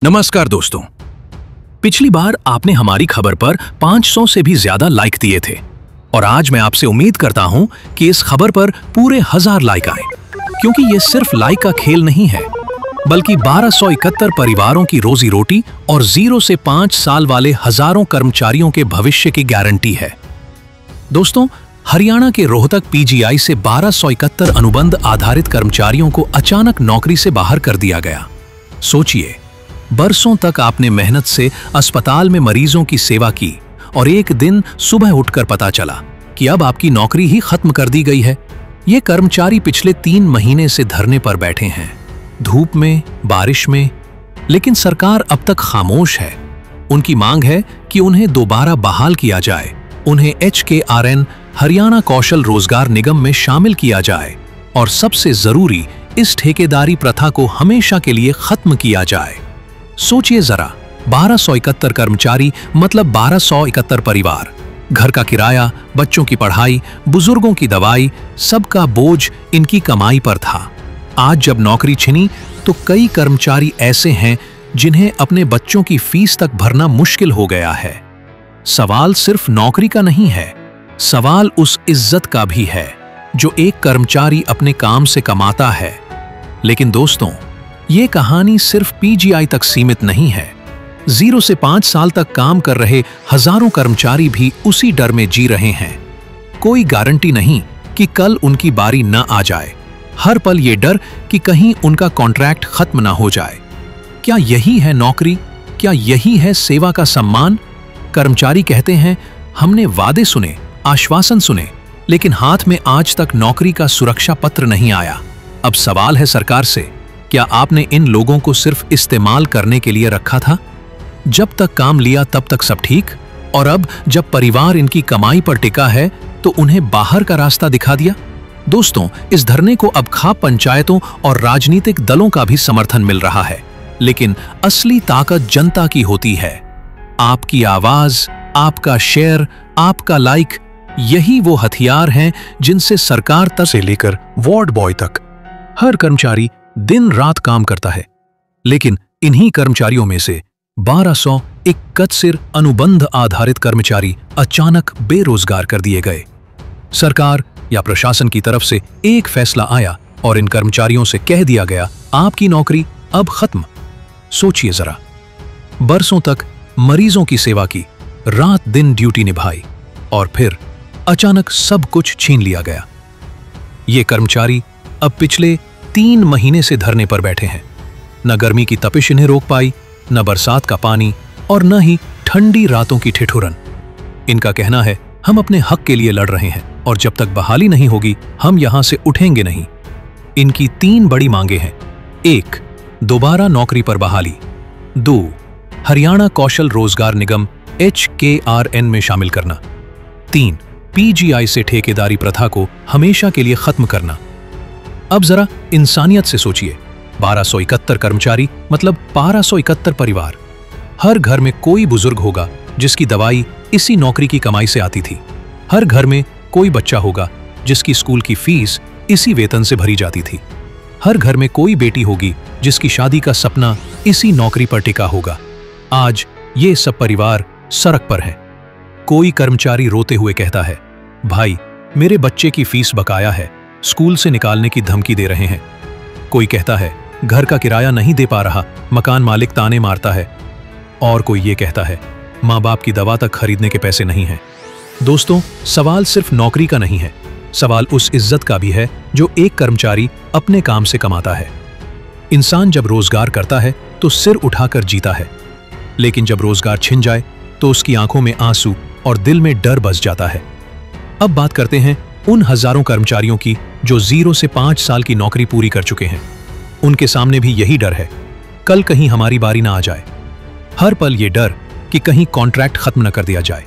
नमस्कार दोस्तों। पिछली बार आपने हमारी खबर पर 500 से भी ज्यादा लाइक दिए थे और आज मैं आपसे उम्मीद करता हूं कि इस खबर पर पूरे 1000 लाइक आए, क्योंकि ये सिर्फ लाइक का खेल नहीं है बल्कि 1271 परिवारों की रोजी रोटी और 0 से 5 साल वाले हजारों कर्मचारियों के भविष्य की गारंटी है। दोस्तों, हरियाणा के रोहतक पीजीआई से 1271 अनुबंध आधारित कर्मचारियों को अचानक नौकरी से बाहर कर दिया गया। सोचिए, बरसों तक आपने मेहनत से अस्पताल में मरीजों की सेवा की और एक दिन सुबह उठकर पता चला कि अब आपकी नौकरी ही खत्म कर दी गई है। ये कर्मचारी पिछले 3 महीने से धरने पर बैठे हैं, धूप में, बारिश में, लेकिन सरकार अब तक खामोश है। उनकी मांग है कि उन्हें दोबारा बहाल किया जाए, उन्हें HKRN हरियाणा कौशल रोजगार निगम में शामिल किया जाए और सबसे जरूरी, इस ठेकेदारी प्रथा को हमेशा के लिए खत्म किया जाए। सोचिए जरा, 1271 कर्मचारी मतलब 1271 परिवार। घर का किराया, बच्चों की पढ़ाई, बुजुर्गों की दवाई, सबका बोझ इनकी कमाई पर था। आज जब नौकरी छिनी तो कई कर्मचारी ऐसे हैं जिन्हें अपने बच्चों की फीस तक भरना मुश्किल हो गया है। सवाल सिर्फ नौकरी का नहीं है, सवाल उस इज्जत का भी है जो एक कर्मचारी अपने काम से कमाता है। लेकिन दोस्तों, ये कहानी सिर्फ पीजीआई तक सीमित नहीं है। 0 से 5 साल तक काम कर रहे हजारों कर्मचारी भी उसी डर में जी रहे हैं। कोई गारंटी नहीं कि कल उनकी बारी न आ जाए। हर पल ये डर कि कहीं उनका कॉन्ट्रैक्ट खत्म ना हो जाए। क्या यही है नौकरी? क्या यही है सेवा का सम्मान? कर्मचारी कहते हैं, हमने वादे सुने, आश्वासन सुने, लेकिन हाथ में आज तक नौकरी का सुरक्षा पत्र नहीं आया। अब सवाल है सरकार से, क्या आपने इन लोगों को सिर्फ इस्तेमाल करने के लिए रखा था? जब तक काम लिया तब तक सब ठीक, और अब जब परिवार इनकी कमाई पर टिका है तो उन्हें बाहर का रास्ता दिखा दिया? दोस्तों, इस धरने को अब खाप पंचायतों और राजनीतिक दलों का भी समर्थन मिल रहा है, लेकिन असली ताकत जनता की होती है। आपकी आवाज, आपका शेयर, आपका लाइक, यही वो हथियार हैं जिनसे सरकार तक से लेकर वार्ड बॉय तक हर कर्मचारी दिन रात काम करता है। लेकिन इन्हीं कर्मचारियों में से 1271 अनुबंध आधारित कर्मचारी अचानक बेरोजगार कर दिए गए। सरकार या प्रशासन की तरफ से एक फैसला आया और इन कर्मचारियों से कह दिया गया, आपकी नौकरी अब खत्म। सोचिए जरा, बरसों तक मरीजों की सेवा की, रात दिन ड्यूटी निभाई और फिर अचानक सब कुछ छीन लिया गया। ये कर्मचारी अब पिछले 3 महीने से धरने पर बैठे हैं। न गर्मी की तपिश इन्हें रोक पाई, न बरसात का पानी और न ही ठंडी रातों की ठिठुरन। इनका कहना है, हम अपने हक के लिए लड़ रहे हैं और जब तक बहाली नहीं होगी हम यहां से उठेंगे नहीं। इनकी 3 बड़ी मांगे हैं। 1. दोबारा नौकरी पर बहाली। 2. हरियाणा कौशल रोजगार निगम HKRN में शामिल करना। 3. पीजीआई से ठेकेदारी प्रथा को हमेशा के लिए खत्म करना। अब जरा इंसानियत से सोचिए, 1271 कर्मचारी मतलब 1271 परिवार। हर घर में कोई बुजुर्ग होगा जिसकी दवाई इसी नौकरी की कमाई से आती थी। हर घर में कोई बच्चा होगा जिसकी स्कूल की फीस इसी वेतन से भरी जाती थी। हर घर में कोई बेटी होगी जिसकी शादी का सपना इसी नौकरी पर टिका होगा। आज ये सब परिवार सड़क पर हैं। कोई कर्मचारी रोते हुए कहता है, भाई मेरे बच्चे की फीस बकाया है, स्कूल से निकालने की धमकी दे रहे हैं। कोई कहता है, घर का किराया नहीं दे पा रहा, मकान मालिक ताने मारता है। और कोई ये कहता है, माँ बाप की दवा तक खरीदने के पैसे नहीं हैं। दोस्तों, सवाल सिर्फ नौकरी का नहीं है, सवाल उस इज्जत का भी है जो एक कर्मचारी अपने काम से कमाता है। इंसान जब रोजगार करता है तो सिर उठाकर जीता है, लेकिन जब रोजगार छिन जाए तो उसकी आंखों में आंसू और दिल में डर बस जाता है। अब बात करते हैं उन हजारों कर्मचारियों की जो 0 से 5 साल की नौकरी पूरी कर चुके हैं। उनके सामने भी यही डर है, कल कहीं हमारी बारी ना आ जाए। हर पल ये डर कि कहीं कॉन्ट्रैक्ट खत्म न कर दिया जाए।